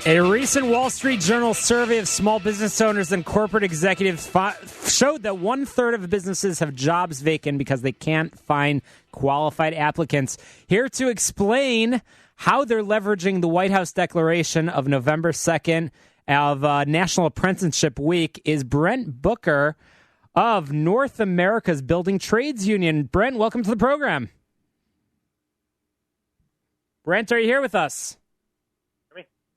A recent Wall Street Journal survey of small business owners and corporate executives showed that 1/3 of businesses have jobs vacant because they can't find qualified applicants. Here to explain how they're leveraging the White House declaration of November 2nd of National Apprenticeship Week is Brent Booker of North America's Building Trades Union. Brent, welcome to the program. Brent, are you here with us?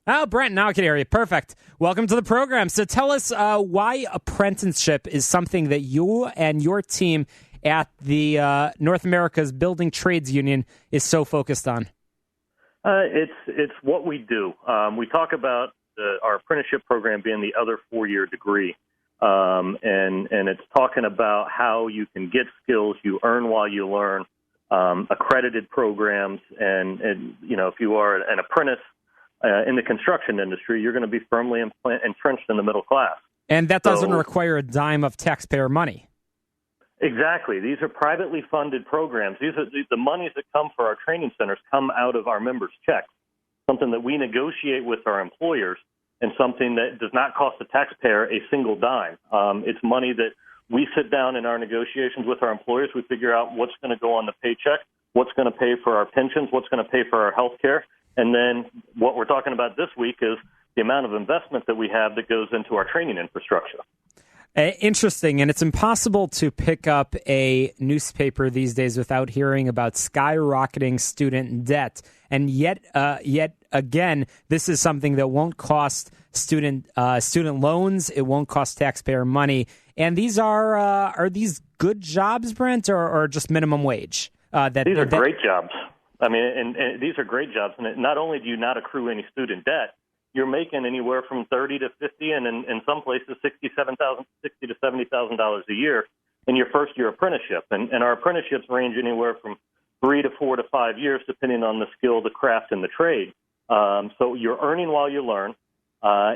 Oh, Brent, now I can hear you. Perfect. Welcome to the program. So tell us why apprenticeship is something that you and your team at the North America's Building Trades Union is so focused on. It's what we do. We talk about our apprenticeship program being the other 4-year degree, and it's talking about how you can get skills you earn while you learn, accredited programs, and if you are an apprentice in the construction industry, you're going to be firmly entrenched in the middle class. And that doesn't require a dime of taxpayer money. Exactly. These are privately funded programs. These are the monies that come for our training centers come out of our members' checks, something that we negotiate with our employers and something that does not cost the taxpayer a single dime. It's money that we sit down in our negotiations with our employers. We figure out what's going to go on the paycheck, what's going to pay for our pensions, what's going to pay for our health care. And then what we're talking about this week is the amount of investment that we have that goes into our training infrastructure. Interesting. And it's impossible to pick up a newspaper these days without hearing about skyrocketing student debt. And yet again, this is something that won't cost student loans. It won't cost taxpayer money. And these are these good jobs, Brent, or just minimum wage? These are great jobs. I mean, and these are great jobs. And not only do you not accrue any student debt, you're making anywhere from $30,000 to $50,000, and in some places $60,000 to $70,000 a year in your first year apprenticeship. And our apprenticeships range anywhere from 3 to 4 to 5 years, depending on the skill, the craft, and the trade. So you're earning while you learn.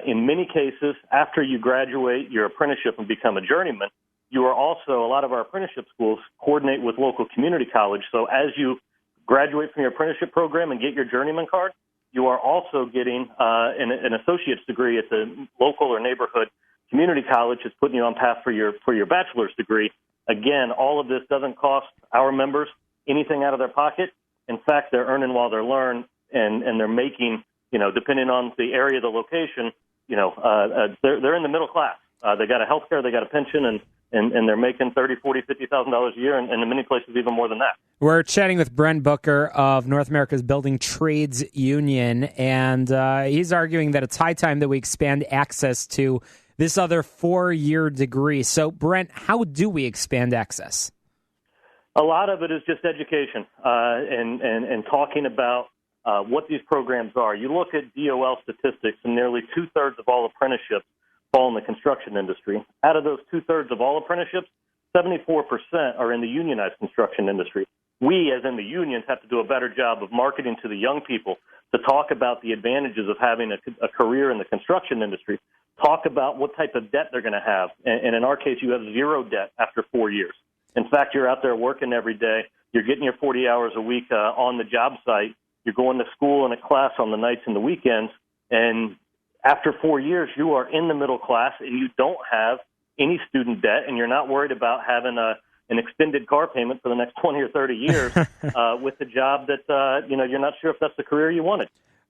In many cases, after you graduate your apprenticeship and become a journeyman, you are also, a lot of our apprenticeship schools coordinate with local community college. So as you graduate from your apprenticeship program and get your journeyman card, you are also getting an associate's degree at the local or neighborhood community college. Is putting you on path for your bachelor's degree. Again, all of this doesn't cost our members anything out of their pocket. In fact, they're earning while they learn, and they're making, depending on the area, the location, they're in the middle class. They got a health care, they got a pension, and they're making $30,000, $40,000, $50,000 a year, and in many places even more than that. We're chatting with Brent Booker of North America's Building Trades Union, and he's arguing that it's high time that we expand access to this other 4-year degree. So, Brent, how do we expand access? A lot of it is just education and talking about what these programs are. You look at DOL statistics, and nearly 2/3 of all apprenticeships fall in the construction industry. Out of those 2/3 of all apprenticeships, 74% are in the unionized construction industry. We, as in the unions, have to do a better job of marketing to the young people to talk about the advantages of having a career in the construction industry, talk about what type of debt they're going to have. And in our case, you have zero debt after 4 years. In fact, you're out there working every day. You're getting your 40 hours a week on the job site. You're going to school and a class on the nights and the weekends. And after 4 years, you are in the middle class, and you don't have any student debt, and you're not worried about having an extended car payment for the next 20 or 30 years with a job that you're not sure if that's the career you wanted.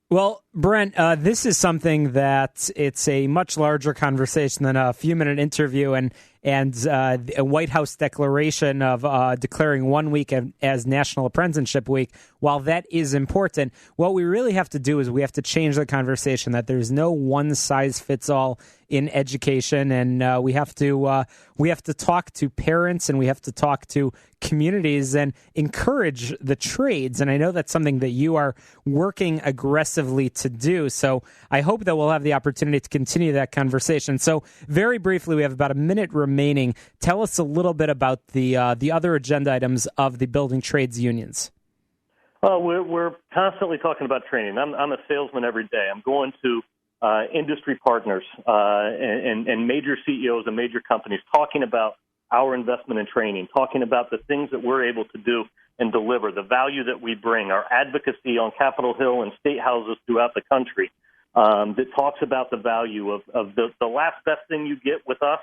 Well, Brent, this is something that it's a much larger conversation than a few-minute interview and a White House declaration of declaring 1 week as National Apprenticeship Week. While that is important, what we really have to do is we have to change the conversation that there's no one-size-fits-all in education, and we have to talk to parents, and we have to talk to communities and encourage the trades. And I know that's something that you are working aggressively to do. So I hope that we'll have the opportunity to continue that conversation. So very briefly, we have about a minute remaining. Tell us a little bit about the other agenda items of the building trades unions. Well, we're constantly talking about training. I'm a salesman every day. I'm going to industry partners and major CEOs of major companies talking about our investment in training, talking about the things that we're able to do and deliver, the value that we bring, our advocacy on Capitol Hill and state houses throughout the country that talks about the value of the last best thing you get with us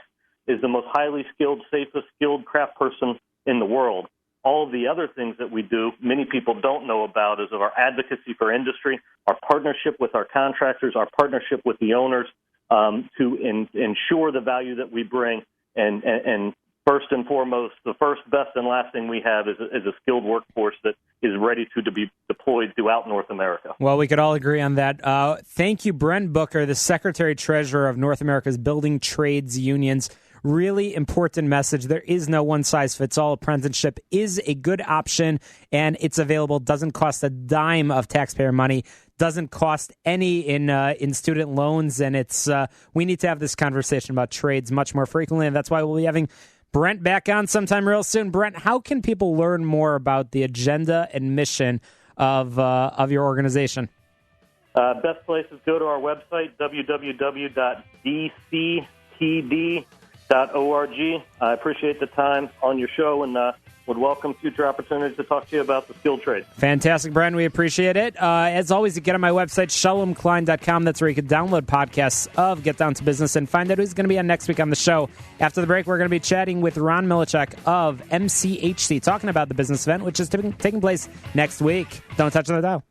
is the most highly skilled, safest skilled craft person in the world. All of the other things that we do, many people don't know about, is of our advocacy for industry, our partnership with our contractors, our partnership with the owners to ensure the value that we bring. And first and foremost, the first, best, and last thing we have is a skilled workforce that is ready to be deployed throughout North America. Well, we could all agree on that. Thank you, Brent Booker, the Secretary-Treasurer of North America's Building Trades Unions. Really important message. There is no one-size-fits-all. Apprenticeship is a good option, and it's available. Doesn't cost a dime of taxpayer money. Doesn't cost any in student loans, and it's we need to have this conversation about trades much more frequently, and that's why we'll be having Brent back on sometime real soon. Brent, how can people learn more about the agenda and mission of your organization? Best place is go to our website, www.dctd.org. I appreciate the time on your show and would welcome future opportunities to talk to you about the skilled trades. Fantastic, Brent. We appreciate it. As always, you get on my website, shalomklein.com. That's where you can download podcasts of Get Down to Business and find out who's going to be on next week on the show. After the break, we're going to be chatting with Ron Milichek of MCHC, talking about the business event, which is taking place next week. Don't touch the dial.